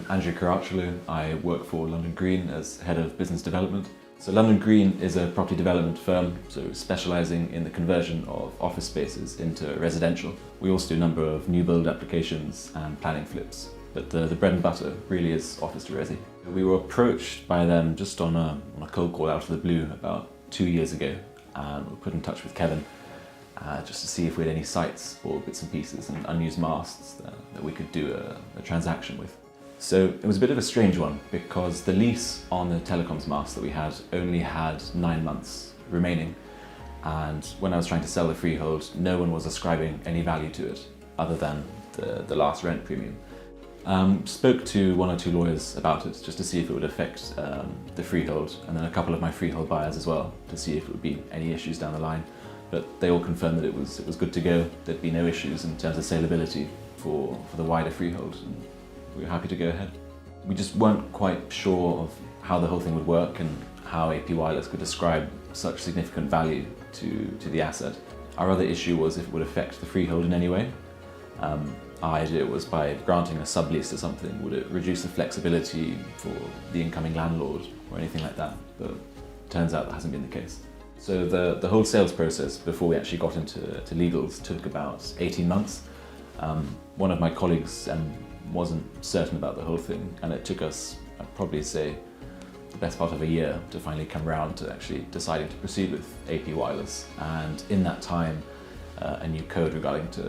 I'm Andrew Caracciolo. I work for London Green as Head of Business Development. So London Green is a property development firm, so specialising in the conversion of office spaces into residential. We also do a number of new build applications and planning flips, but the bread and butter really is office to resi. We were approached by them just on a cold call out of the blue about 2 years ago, and we put in touch with Kevin just to see if we had any sites or bits and pieces and unused masts that we could do a transaction with. So it was a bit of a strange one because the lease on the telecoms mast that we had only had 9 months remaining, and when I was trying to sell the freehold, no one was ascribing any value to it other than the last rent premium. Spoke to 1 or 2 lawyers about it just to see if it would affect the freehold, and then a couple of my freehold buyers as well to see if it would be any issues down the line. But they all confirmed that it was good to go. There'd be no issues in terms of saleability for the wider freehold, and we were happy to go ahead. We just weren't quite sure of how the whole thing would work and how AP Wireless could ascribe such significant value to the asset. Our other issue was if it would affect the freehold in any way. Our idea was by granting a sublease to something, would it reduce the flexibility for the incoming landlord or anything like that? But it turns out that hasn't been the case. So the whole sales process before we actually got into legals took about 18 months. One of my colleagues wasn't certain about the whole thing, and it took us, I'd probably say, the best part of a year to finally come around to actually deciding to proceed with AP Wireless. And in that time, a new code regarding to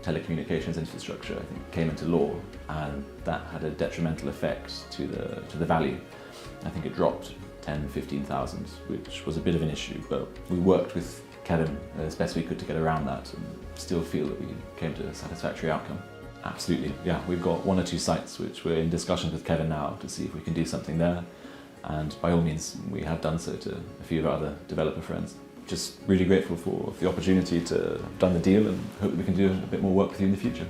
telecommunications infrastructure, I think, came into law, and that had a detrimental effect to the value. I think it dropped 10,000–15,000, which was a bit of an issue, but we worked with Kevin as best we could to get around that and still feel that we came to a satisfactory outcome. Absolutely, yeah, we've got 1 or 2 sites which we're in discussions with Kevin now to see if we can do something there, and by all means we have done so to a few of our other developer friends. Just really grateful for the opportunity to have done the deal and hope that we can do a bit more work with you in the future.